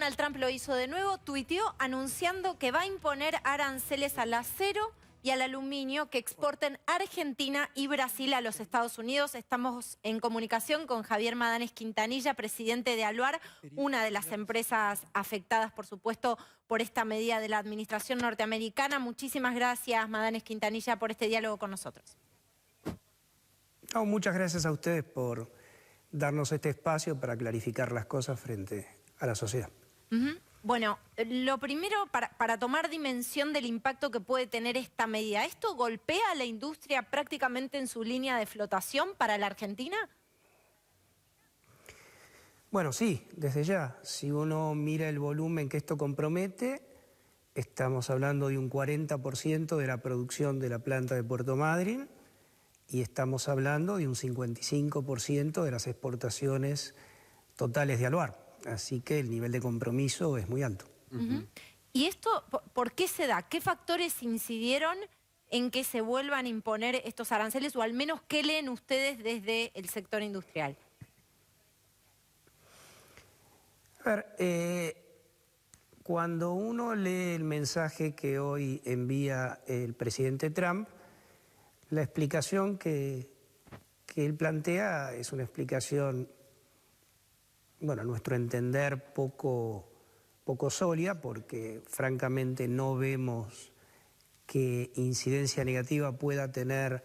Donald Trump lo hizo de nuevo, tuiteó anunciando que va a imponer aranceles al acero y al aluminio que exporten Argentina y Brasil a los Estados Unidos. Estamos en comunicación con Javier Madanes Quintanilla, presidente de Aluar, una de las empresas afectadas, por supuesto, por esta medida de la administración norteamericana. Muchísimas gracias, Madanes Quintanilla, por este diálogo con nosotros. No, muchas gracias a ustedes por darnos este espacio para clarificar las cosas frente a la sociedad. Bueno, lo primero, para tomar dimensión del impacto que puede tener esta medida, ¿esto golpea a la industria prácticamente en su línea de flotación para la Argentina? Bueno, sí, desde ya. Si uno mira el volumen que esto compromete, estamos hablando de un 40% de la producción de la planta de Puerto Madryn y estamos hablando de un 55% de las exportaciones totales de Aluar. Así que el nivel de compromiso es muy alto. ¿Y esto por qué se da? ¿Qué factores incidieron en que se vuelvan a imponer estos aranceles? O al menos, ¿qué leen ustedes desde el sector industrial? A ver, cuando uno lee el mensaje que hoy envía el presidente Trump, la explicación que él plantea es una explicación, bueno, a nuestro entender, poco sólida, porque francamente no vemos qué incidencia negativa pueda tener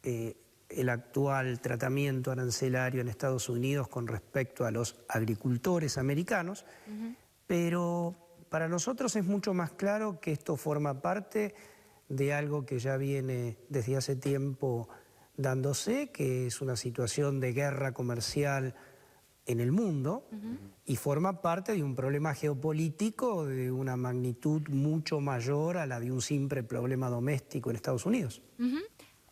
el actual tratamiento arancelario en Estados Unidos con respecto a los agricultores americanos, pero para nosotros es mucho más claro que esto forma parte de algo que ya viene desde hace tiempo dándose, que es una situación de guerra comercial en el mundo y forma parte de un problema geopolítico de una magnitud mucho mayor a la de un simple problema doméstico en Estados Unidos.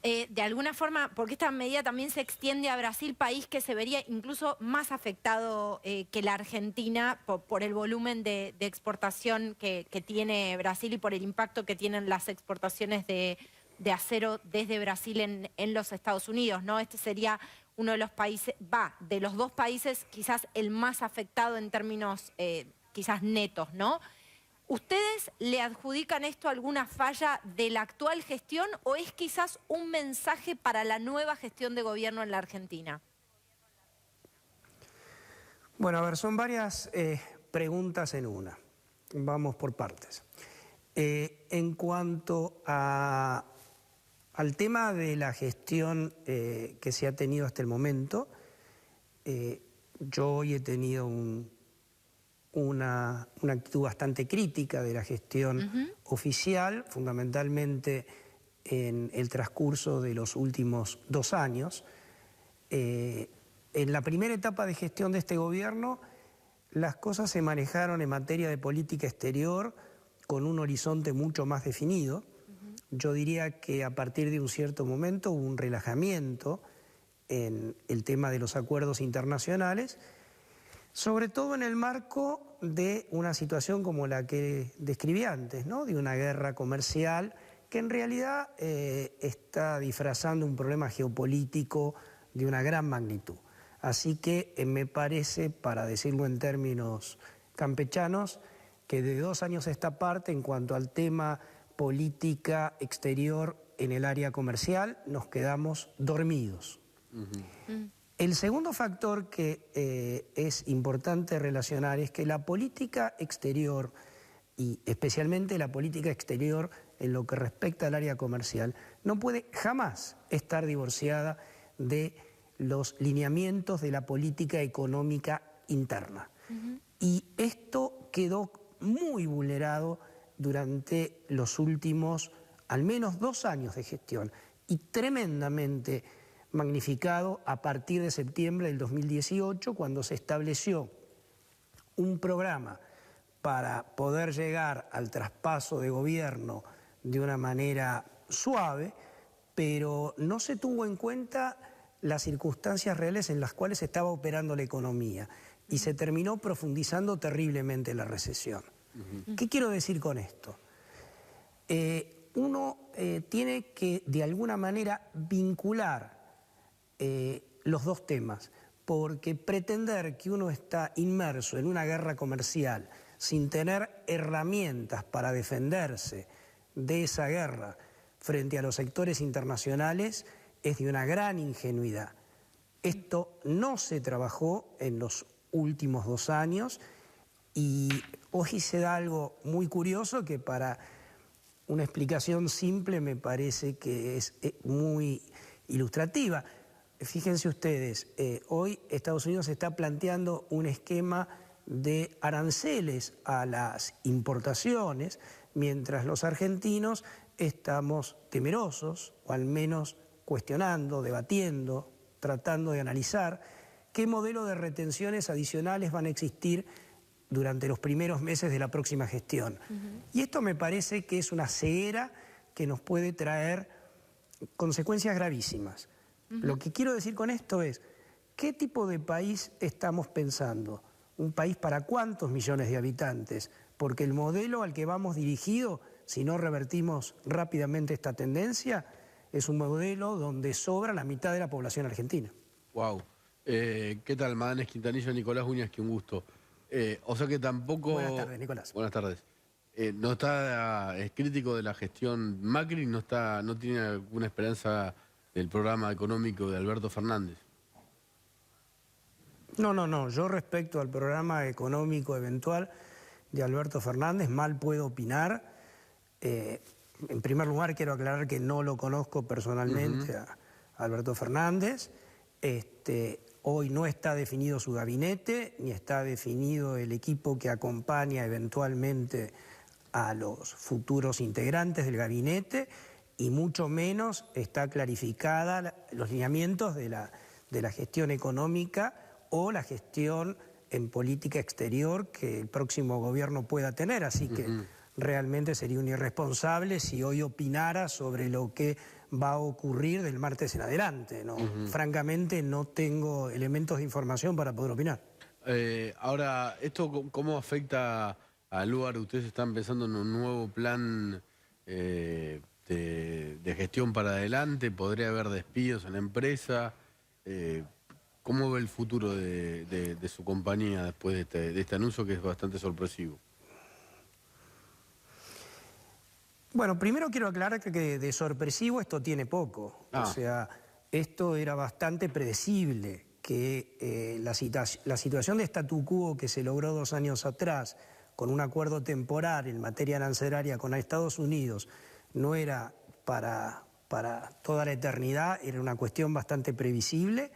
De alguna forma, porque esta medida también se extiende a Brasil, país que se vería incluso más afectado que la Argentina por el volumen de exportación que tiene Brasil y por el impacto que tienen las exportaciones de acero desde Brasil en los Estados Unidos, ¿no? Este sería uno de los países, de los dos países quizás el más afectado en términos quizás netos, ¿no? ¿Ustedes le adjudican esto a alguna falla de la actual gestión o es quizás un mensaje para la nueva gestión de gobierno en la Argentina? Bueno, a ver, son varias preguntas en una. Vamos por partes. En cuanto al tema de la gestión que se ha tenido hasta el momento, yo hoy he tenido una actitud bastante crítica de la gestión oficial, fundamentalmente en el transcurso de los últimos 2 años. En la primera etapa de gestión de este gobierno, las cosas se manejaron en materia de política exterior con un horizonte mucho más definido. Yo diría que a partir de un cierto momento hubo un relajamiento en el tema de los acuerdos internacionales, sobre todo en el marco de una situación como la que describí antes, ¿no? De una guerra comercial que en realidad está disfrazando un problema geopolítico de una gran magnitud. Así que me parece, para decirlo en términos campechanos, que de 2 años a esta parte, en cuanto al tema política exterior en el área comercial, nos quedamos dormidos. El segundo factor que es importante relacionar es que la política exterior, y especialmente la política exterior en lo que respecta al área comercial, no puede jamás estar divorciada de los lineamientos de la política económica interna. Y esto quedó muy vulnerado durante los últimos al menos 2 años de gestión y tremendamente magnificado a partir de septiembre del 2018, cuando se estableció un programa para poder llegar al traspaso de gobierno de una manera suave, pero no se tuvo en cuenta las circunstancias reales en las cuales estaba operando la economía y se terminó profundizando terriblemente la recesión. ¿Qué quiero decir con esto? Uno tiene que de alguna manera vincular los dos temas. porque pretender que uno está inmerso en una guerra comercial sin tener herramientas para defenderse de esa guerra frente a los sectores internacionales es de una gran ingenuidad. Esto no se trabajó en los últimos 2 años y hoy se da algo muy curioso que para una explicación simple me parece que es muy ilustrativa. Fíjense ustedes, hoy Estados Unidos está planteando un esquema de aranceles a las importaciones, mientras los argentinos estamos temerosos, o al menos cuestionando, debatiendo, tratando de analizar qué modelo de retenciones adicionales van a existir durante los primeros meses de la próxima gestión. Y esto me parece que es una ceguera que nos puede traer consecuencias gravísimas. Lo que quiero decir con esto es, ¿qué tipo de país estamos pensando? ¿Un país para cuántos millones de habitantes? Porque el modelo al que vamos dirigido, si no revertimos rápidamente esta tendencia, es un modelo donde sobra la mitad de la población argentina. Wow. ¿Qué tal, Maganes Quintanilla, Nicolás Uñas? Que un gusto. O sea que tampoco... Buenas tardes, Nicolás. Buenas tardes. No está, es crítico de la gestión Macri, no tiene alguna esperanza del programa económico de Alberto Fernández. No. Yo respecto al programa económico eventual de Alberto Fernández, mal puedo opinar. En primer lugar, quiero aclarar que no lo conozco personalmente a Alberto Fernández. Hoy no está definido su gabinete, ni está definido el equipo que acompaña eventualmente a los futuros integrantes del gabinete, y mucho menos está clarificada los lineamientos de la gestión económica o la gestión en política exterior que el próximo gobierno pueda tener. Así que realmente sería un irresponsable si hoy opinara sobre lo que va a ocurrir del martes en adelante, ¿no? Francamente no tengo elementos de información para poder opinar. Ahora, ¿esto cómo afecta al lugar? Ustedes están pensando en un nuevo plan de gestión para adelante, podría haber despidos en la empresa. ¿Cómo ve el futuro de su compañía después de este anuncio que es bastante sorpresivo? Bueno, primero quiero aclarar que de sorpresivo esto tiene poco. O sea, esto era bastante predecible, que la situación de statu quo que se logró 2 años atrás con un acuerdo temporal en materia arancelaria con Estados Unidos no era para toda la eternidad, era una cuestión bastante previsible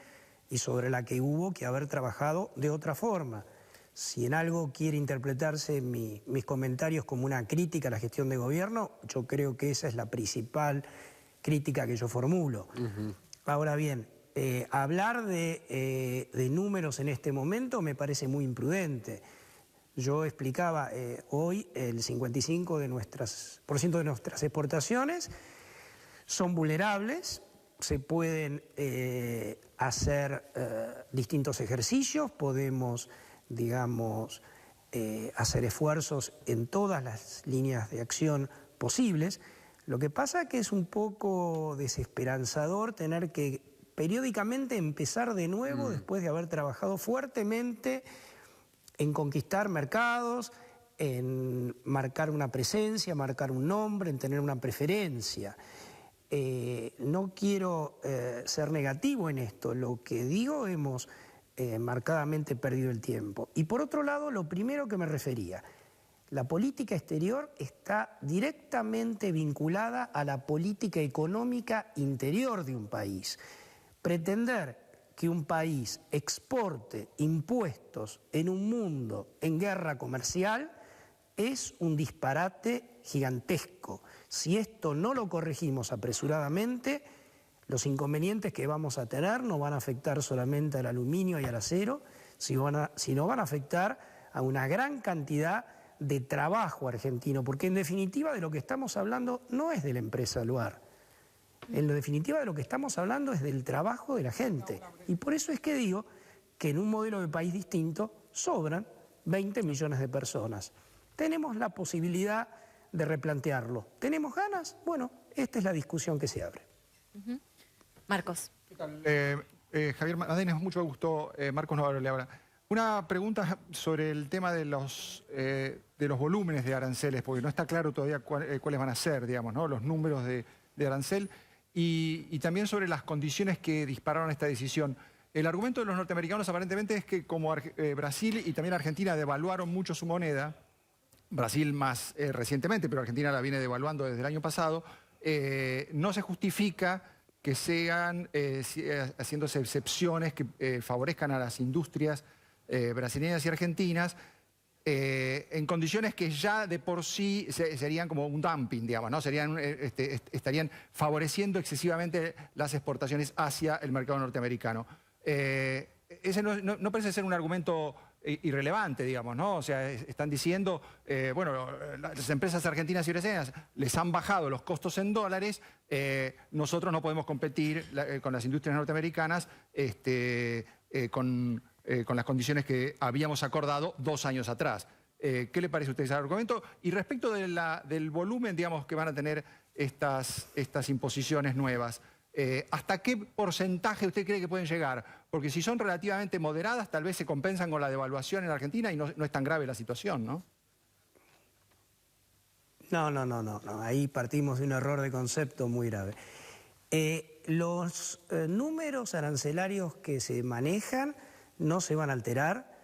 y sobre la que hubo que haber trabajado de otra forma. Si en algo quiere interpretarse mis comentarios como una crítica a la gestión de gobierno, yo creo que esa es la principal crítica que yo formulo. Ahora bien, hablar de números en este momento me parece muy imprudente. Yo explicaba hoy el 55% de nuestras exportaciones son vulnerables, se pueden hacer distintos ejercicios, podemos, digamos, hacer esfuerzos en todas las líneas de acción posibles. Lo que pasa es que es un poco desesperanzador tener que periódicamente empezar de nuevo después de haber trabajado fuertemente en conquistar mercados, en marcar una presencia, marcar un nombre, en tener una preferencia. No quiero ser negativo en esto, lo que digo, hemos marcadamente perdido el tiempo. Y por otro lado, lo primero que me refería, la política exterior está directamente vinculada a la política económica interior de un país. Pretender que un país exporte impuestos en un mundo en guerra comercial es un disparate gigantesco. Si esto no lo corregimos apresuradamente, los inconvenientes que vamos a tener no van a afectar solamente al aluminio y al acero, sino van a afectar a una gran cantidad de trabajo argentino, porque en definitiva de lo que estamos hablando no es de la empresa Luar. En definitiva de lo que estamos hablando es del trabajo de la gente. Y por eso es que digo que en un modelo de país distinto sobran 20 millones de personas. Tenemos la posibilidad de replantearlo. ¿Tenemos ganas? Bueno, esta es la discusión que se abre. Marcos. ¿Qué tal? Javier Madenes, mucho gusto. Marcos Navarro le habla. Una pregunta sobre el tema de los volúmenes de aranceles, porque no está claro todavía cuáles van a ser, digamos, ¿no? Los números de arancel, y también sobre las condiciones que dispararon esta decisión. El argumento de los norteamericanos aparentemente es que como Brasil y también Argentina devaluaron mucho su moneda, Brasil más recientemente, pero Argentina la viene devaluando desde el año pasado, no se justifica que sean haciéndose excepciones que favorezcan a las industrias brasileñas y argentinas en condiciones que ya de por sí serían como un dumping, digamos, ¿no? Estarían favoreciendo excesivamente las exportaciones hacia el mercado norteamericano. Ese no parece ser un argumento irrelevante, digamos, ¿no? O sea, están diciendo, bueno, las empresas argentinas y brasileñas les han bajado los costos en dólares, nosotros no podemos competir con las industrias norteamericanas con las condiciones que habíamos acordado 2 años atrás. ¿Qué le parece a usted ese argumento? Y respecto del volumen, digamos, que van a tener estas imposiciones nuevas, ¿hasta qué porcentaje usted cree que pueden llegar? Porque si son relativamente moderadas, tal vez se compensan con la devaluación en Argentina y no es tan grave la situación, ¿no? No. Ahí partimos de un error de concepto muy grave. Los números arancelarios que se manejan no se van a alterar.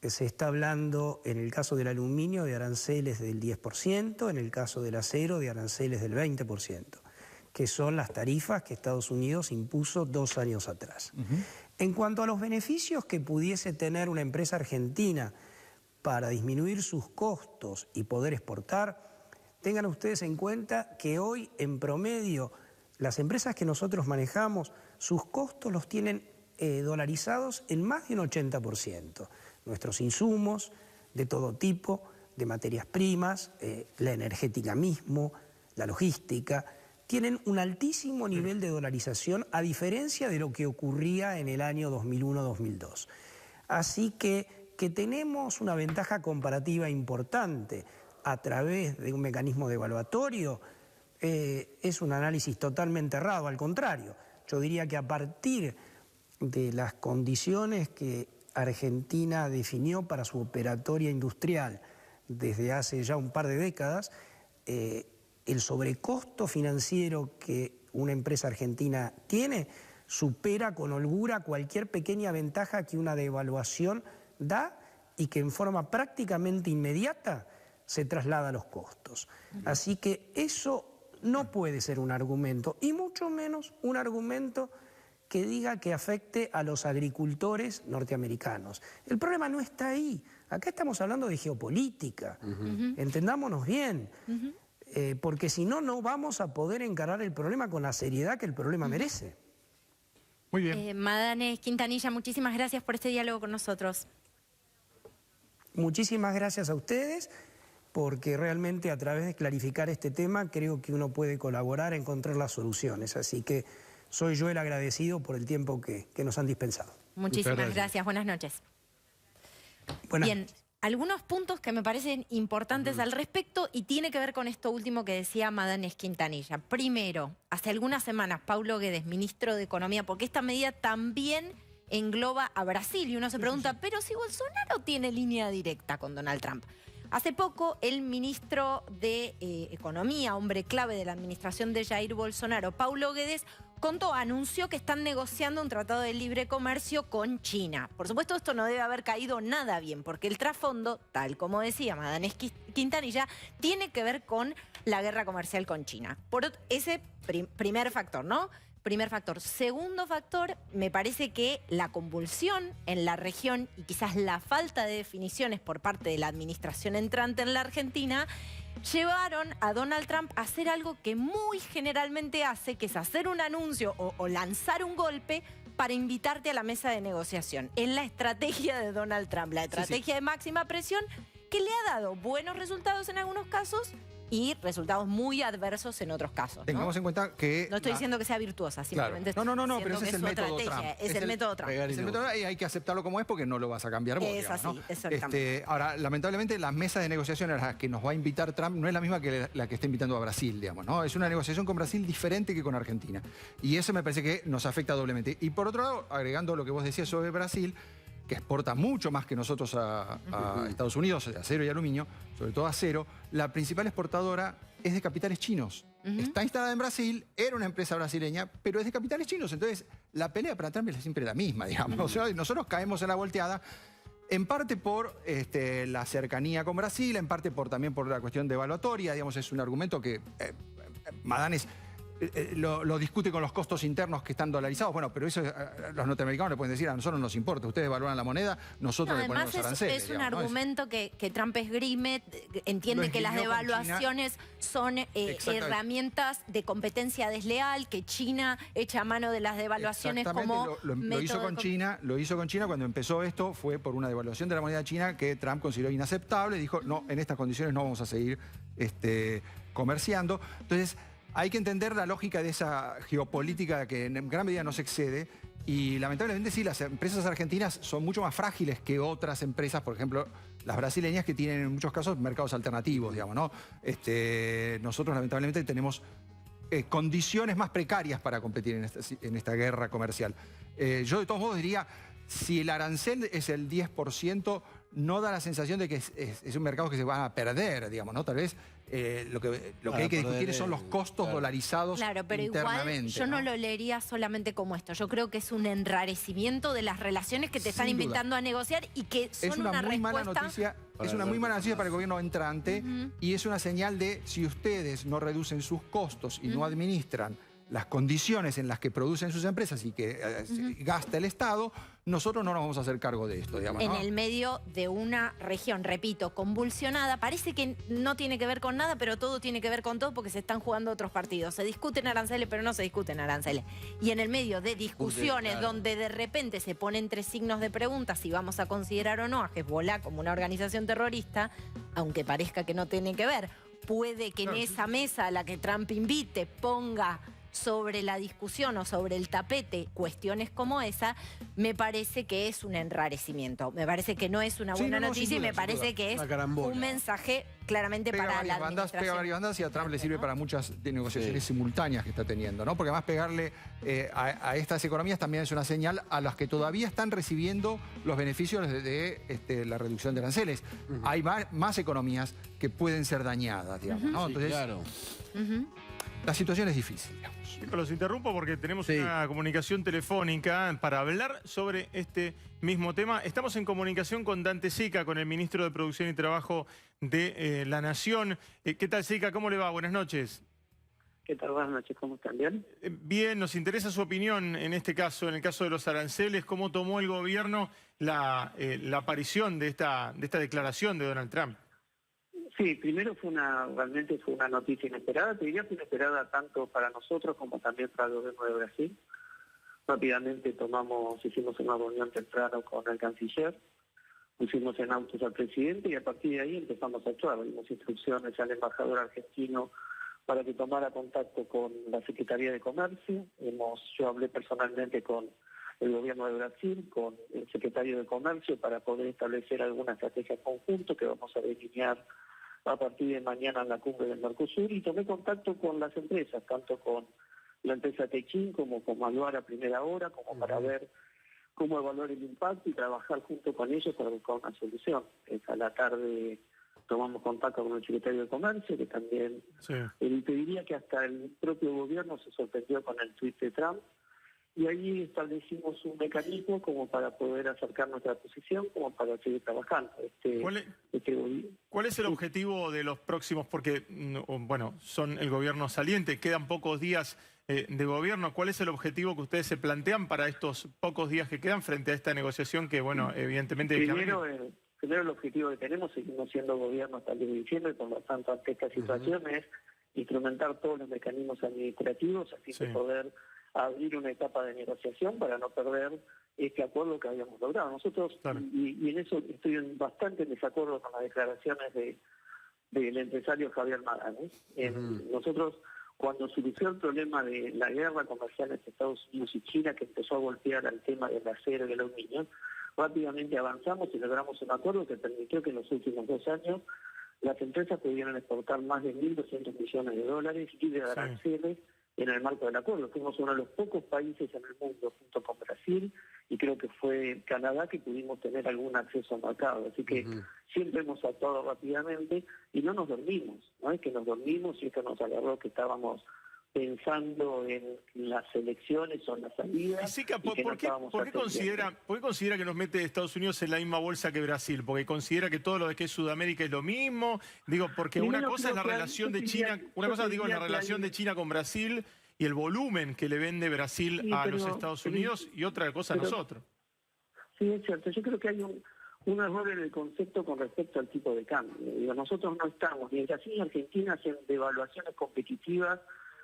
Se está hablando, en el caso del aluminio, de aranceles del 10%, en el caso del acero, de aranceles del 20%. Que son las tarifas que Estados Unidos impuso 2 años atrás. En cuanto a los beneficios que pudiese tener una empresa argentina para disminuir sus costos y poder exportar, tengan ustedes en cuenta que hoy, en promedio, las empresas que nosotros manejamos, sus costos los tienen dolarizados en más de un 80%. Nuestros insumos de todo tipo, de materias primas, la energética mismo, la logística, tienen un altísimo nivel de dolarización a diferencia de lo que ocurría en el año 2001-2002. Así que tenemos una ventaja comparativa importante a través de un mecanismo devaluatorio es un análisis totalmente errado, al contrario. Yo diría que a partir de las condiciones que Argentina definió para su operatoria industrial desde hace ya un par de décadas, el sobrecosto financiero que una empresa argentina tiene supera con holgura cualquier pequeña ventaja que una devaluación da y que en forma prácticamente inmediata se traslada a los costos. Así que eso no puede ser un argumento, y mucho menos un argumento que diga que afecte a los agricultores norteamericanos. El problema no está ahí. Acá estamos hablando de geopolítica. Entendámonos bien. Porque si no, no vamos a poder encarar el problema con la seriedad que el problema merece. Muy bien. Madenes Quintanilla, muchísimas gracias por este diálogo con nosotros. Muchísimas gracias a ustedes, porque realmente a través de clarificar este tema creo que uno puede colaborar a encontrar las soluciones. Así que soy yo el agradecido por el tiempo que nos han dispensado. Muchísimas gracias. Buenas noches. Bien. Algunos puntos que me parecen importantes al respecto y tiene que ver con esto último que decía Madenes Quintanilla. Primero, hace algunas semanas, Paulo Guedes, ministro de Economía, porque esta medida también engloba a Brasil y uno se pregunta, pero si Bolsonaro tiene línea directa con Donald Trump. Hace poco, el ministro de Economía, hombre clave de la administración de Jair Bolsonaro, Paulo Guedes, anunció que están negociando un tratado de libre comercio con China. Por supuesto, esto no debe haber caído nada bien, porque el trasfondo, tal como decía Madenes Quintanilla, tiene que ver con la guerra comercial con China. Por ese primer factor, ¿no? Primer factor. Segundo factor, me parece que la convulsión en la región y quizás la falta de definiciones por parte de la administración entrante en la Argentina llevaron a Donald Trump a hacer algo que muy generalmente hace, que es hacer un anuncio o lanzar un golpe para invitarte a la mesa de negociación. Es la estrategia de Donald Trump, la estrategia de máxima presión, que le ha dado buenos resultados en algunos casos y resultados muy adversos en otros casos, ¿no? Tengamos en cuenta que... No estoy diciendo que sea virtuosa, simplemente claro. No, pero ese es el su método estrategia, Trump. Es el método Trump. Es el método y hay que aceptarlo como es porque no lo vas a cambiar vos, Es digamos, así, ¿no? exactamente. Ahora, lamentablemente, la mesa de negociación a la que nos va a invitar Trump no es la misma que la que está invitando a Brasil, digamos, ¿no? Es una negociación con Brasil diferente que con Argentina. Y eso me parece que nos afecta doblemente. Y por otro lado, agregando lo que vos decías sobre Brasil, que exporta mucho más que nosotros a Estados Unidos, de acero y aluminio, sobre todo acero, la principal exportadora es de capitales chinos. Está instalada en Brasil, era una empresa brasileña, pero es de capitales chinos. Entonces, la pelea para Trump es siempre la misma, digamos. O sea, nosotros caemos en la volteada, en parte por la cercanía con Brasil, en parte también por la cuestión devaluatoria. Digamos, es un argumento que Madanes lo discute con los costos internos que están dolarizados. Bueno, pero eso los norteamericanos le pueden decir, a nosotros no nos importa, ustedes evalúan la moneda, nosotros le ponemos aranceles. Es un argumento que Trump esgrime, entiende que las devaluaciones son herramientas de competencia desleal, que China echa mano de las devaluaciones como lo hizo con China, cuando empezó esto, fue por una devaluación de la moneda china que Trump consideró inaceptable, dijo, no, en estas condiciones no vamos a seguir comerciando. Entonces, hay que entender la lógica de esa geopolítica que en gran medida nos excede y lamentablemente sí, las empresas argentinas son mucho más frágiles que otras empresas, por ejemplo, las brasileñas que tienen en muchos casos mercados alternativos, digamos, ¿no? Nosotros lamentablemente tenemos condiciones más precarias para competir en esta guerra comercial. Yo de todos modos diría, si el arancel es el 10%, no da la sensación de que es un mercado que se va a perder, digamos, ¿no? Tal vez lo que hay que discutir son los costos dolarizados internamente. Claro, pero igual yo no lo leería solamente como esto. Yo creo que es un enrarecimiento de las relaciones que te están invitando a negociar y que son una muy mala respuesta... noticia. Es una muy mala noticia para el gobierno entrante y es una señal de si ustedes no reducen sus costos y no administran las condiciones en las que producen sus empresas y que gasta el Estado, nosotros no nos vamos a hacer cargo de esto, digamos, ¿no? En el medio de una región, repito, convulsionada, parece que no tiene que ver con nada, pero todo tiene que ver con todo porque se están jugando otros partidos. Se discuten aranceles, pero no se discuten aranceles. Y en el medio de discusiones donde de repente se ponen entre signos de pregunta si vamos a considerar o no a Hezbollah como una organización terrorista, aunque parezca que no tiene que ver, puede que en esa mesa a la que Trump invite ponga sobre la discusión o sobre el tapete cuestiones como esa, me parece que es un enrarecimiento. Me parece que no es una buena noticia y me parece que es un mensaje claramente para la administración. Pega varias bandas y a Trump le sirve para muchas negociaciones simultáneas que está teniendo, ¿no? Porque además pegarle a estas economías también es una señal a las que todavía están recibiendo los beneficios de la reducción de aranceles. Hay más economías que pueden ser dañadas, digamos, ¿no? Entonces, claro. La situación es difícil, digamos. Los interrumpo porque tenemos una comunicación telefónica para hablar sobre este mismo tema. Estamos en comunicación con Dante Sica, con el ministro de Producción y Trabajo de la Nación. ¿Qué tal, Sica? ¿Cómo le va? Buenas noches. ¿Qué tal? Buenas noches, ¿cómo están? ¿Bien? Bien, nos interesa su opinión en este caso, en el caso de los aranceles. ¿Cómo tomó el gobierno la aparición de esta declaración de Donald Trump? Sí, primero realmente fue una noticia inesperada, te diría que inesperada tanto para nosotros como también para el gobierno de Brasil. Rápidamente hicimos una reunión temprano con el canciller, pusimos en autos al presidente y a partir de ahí empezamos a actuar. Dimos instrucciones al embajador argentino para que tomara contacto con la Secretaría de Comercio. Yo hablé personalmente con el gobierno de Brasil, con el secretario de Comercio para poder establecer alguna estrategia conjunta que vamos a delinear a partir de mañana en la cumbre del Mercosur y tomé contacto con las empresas, tanto con la empresa Techin como con Aluar a primera hora, como para ver cómo evaluar el impacto y trabajar junto con ellos para buscar una solución. A la tarde tomamos contacto con el secretario de Comercio, que también, te diría que hasta el propio gobierno se sorprendió con el tuit de Trump, y ahí establecimos un mecanismo como para poder acercar nuestra posición, como para seguir trabajando. ¿Cuál es el objetivo de los próximos? Porque, bueno, son el gobierno saliente, quedan pocos días de gobierno. ¿Cuál es el objetivo que ustedes se plantean para estos pocos días que quedan frente a esta negociación que, bueno, evidentemente... Primero el objetivo que tenemos, seguimos siendo gobierno hasta el 10 de diciembre, por lo tanto, ante esta situación es instrumentar todos los mecanismos administrativos a fin de poder abrir una etapa de negociación para no perder este acuerdo que habíamos logrado. Nosotros, y en eso estoy bastante en desacuerdo con las declaraciones del empresario Javier Madane. Nosotros, cuando surgió el problema de la guerra comercial entre Estados Unidos y China, que empezó a golpear al tema del acero y el aluminio, rápidamente avanzamos y logramos un acuerdo que permitió que en los últimos 2 años las empresas pudieran exportar más de 1.200 millones de dólares y de aranceles en el marco del acuerdo. Fuimos uno de los pocos países en el mundo, junto con Brasil, y creo que fue Canadá, que pudimos tener algún acceso al mercado. Así que siempre hemos actuado rápidamente y no nos dormimos. No es que nos dormimos y esto nos agarró que estábamos pensando en las elecciones o en la salida. Y Sica, ¿por qué considera que nos mete Estados Unidos en la misma bolsa que Brasil? Porque considera que todo lo de que es Sudamérica es lo mismo. Digo, porque una cosa es la relación de China, es la relación de China con Brasil y el volumen que le vende Brasil a los Estados Unidos, y otra cosa a nosotros. Sí, es cierto. Yo creo que hay un error en el concepto con respecto al tipo de cambio. Digo, nosotros no estamos, ni Brasil ni Argentina, hacen devaluaciones competitivas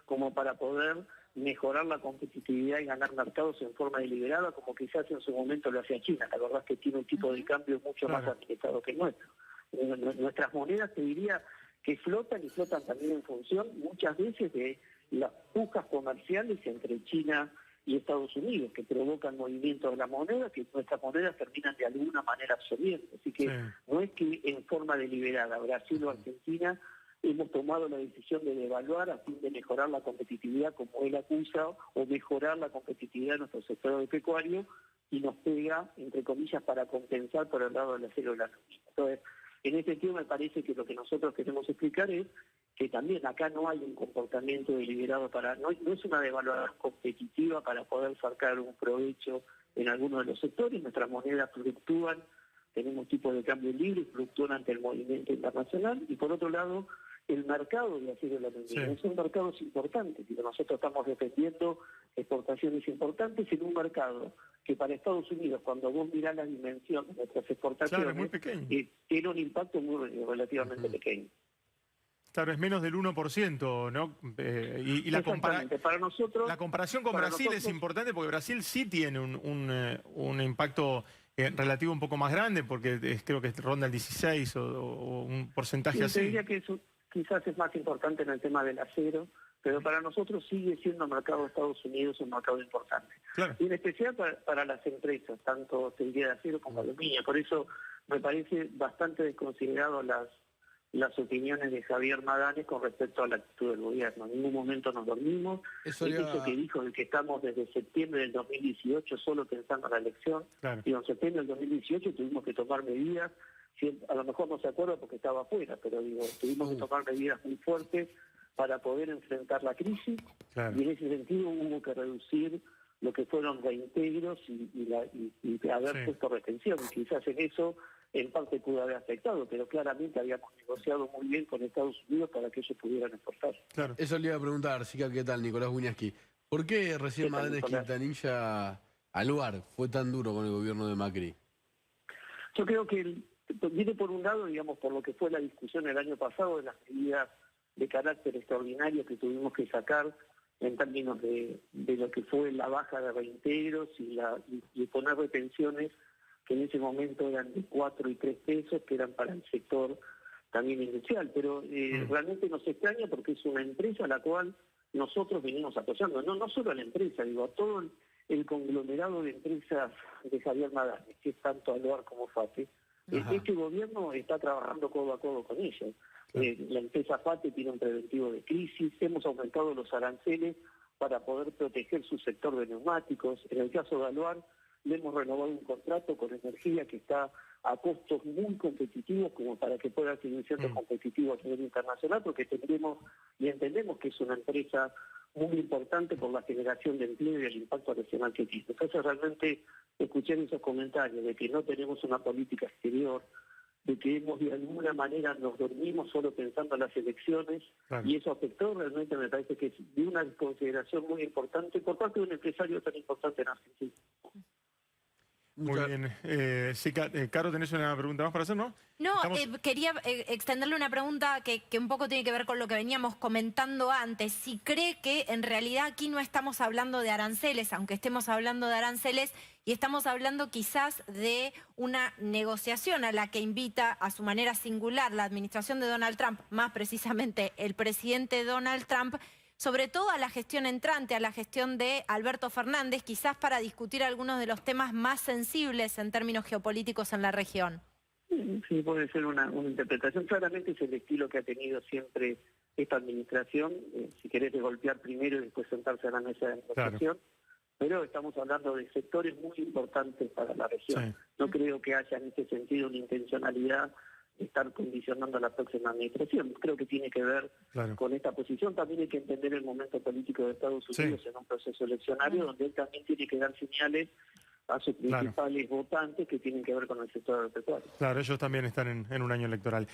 como para poder mejorar la competitividad y ganar mercados en forma deliberada, como quizás en su momento lo hacía China. La verdad es que tiene un tipo de cambio mucho más administrado que el nuestro. Nuestras monedas, te diría, que flotan, y flotan también en función muchas veces de las pujas comerciales entre China y Estados Unidos, que provocan movimientos de la moneda, que nuestras monedas terminan de alguna manera absorbiendo. Así que no es que en forma deliberada Brasil o Argentina hemos tomado la decisión de devaluar a fin de mejorar la competitividad, como él acusa, o mejorar la competitividad de nuestro sector agropecuario, y nos pega, entre comillas, para compensar por el lado del acero y la aluminio. Entonces, en ese sentido me parece que lo que nosotros queremos explicar es que también acá no hay un comportamiento deliberado no es una devaluación competitiva para poder sacar un provecho en algunos de los sectores. Nuestras monedas fluctúan, tenemos tipos de cambio libre, fluctúan ante el movimiento internacional, y por otro lado, el mercado de acero y la aluminio son mercados importantes, y nosotros estamos defendiendo exportaciones importantes en un mercado que para Estados Unidos, cuando vos mirás la dimensión de nuestras exportaciones, tiene un impacto relativamente pequeño. Claro, es menos del 1%, ¿no? Y para nosotros, la comparación con Brasil es importante, porque Brasil sí tiene un impacto relativo un poco más grande, porque creo que ronda el 16 o un porcentaje así. Yo diría que eso quizás es más importante en el tema del acero, pero para nosotros sigue siendo el mercado de Estados Unidos un mercado importante. Claro. Y en especial para las empresas, tanto de acero como aluminio. Por eso me parece bastante desconsiderado las opiniones de Javier Madane con respecto a la actitud del gobierno. En ningún momento nos dormimos. Eso que dijo de que estamos desde septiembre del 2018 solo pensando en la elección. Claro. Y en septiembre del 2018 tuvimos que tomar medidas. A lo mejor no se acuerda porque estaba afuera, pero tuvimos que tomar medidas muy fuertes para poder enfrentar la crisis. Claro. Y en ese sentido hubo que reducir lo que fueron reintegros y haber puesto retención. Y quizás en eso en parte pudo haber afectado, pero claramente habíamos negociado muy bien con Estados Unidos para que ellos pudieran exportar. Claro. Eso le iba a preguntar, Sica, ¿qué tal? Nicolás Wiñaski. ¿Por qué recién Madane Quintanilla Aluar fue tan duro con el gobierno de Macri? Yo creo que viene por un lado, digamos, por lo que fue la discusión el año pasado de las medidas de carácter extraordinario que tuvimos que sacar en términos de lo que fue la baja de reintegros y poner retenciones que en ese momento eran de 4 y 3 pesos, que eran para el sector también industrial. Pero realmente nos extraña porque es una empresa a la cual nosotros venimos apoyando, no solo a la empresa, digo, a todo el conglomerado de empresas de Javier Madane, que es tanto Aluar como FATE. Este gobierno está trabajando codo a codo con ellos. La empresa FATE tiene un preventivo de crisis, hemos aumentado los aranceles para poder proteger su sector de neumáticos. En el caso de Aluar, le hemos renovado un contrato con energía que está a costos muy competitivos como para que pueda seguir siendo competitivo a nivel internacional, porque entendemos que es una empresa muy importante por la generación de empleo y el impacto nacional que tiene. Entonces realmente escuchar esos comentarios de que no tenemos una política exterior, de que de alguna manera nos dormimos solo pensando en las elecciones, y eso afectó, realmente me parece que es de una consideración muy importante por parte de un empresario tan importante en Argentina. Muy bien. Sí, Caro, ¿tenés una pregunta más para hacer, no? No, quería extenderle una pregunta que un poco tiene que ver con lo que veníamos comentando antes. Si cree que en realidad aquí no estamos hablando de aranceles, aunque estemos hablando de aranceles, y estamos hablando quizás de una negociación a la que invita a su manera singular la administración de Donald Trump, más precisamente el presidente Donald Trump, sobre todo a la gestión entrante, a la gestión de Alberto Fernández, quizás para discutir algunos de los temas más sensibles en términos geopolíticos en la región. Sí, puede ser una interpretación. Claramente es el estilo que ha tenido siempre esta administración, si querés de golpear primero y después sentarse a la mesa de negociación. Claro. Pero estamos hablando de sectores muy importantes para la región. Sí. No creo que haya en este sentido una intencionalidad estar condicionando a la próxima administración. Creo que tiene que ver con esta posición. También hay que entender el momento político de Estados Unidos en un proceso eleccionario donde él también tiene que dar señales a sus principales votantes que tienen que ver con el sector agropecuario. Claro, ellos también están en un año electoral.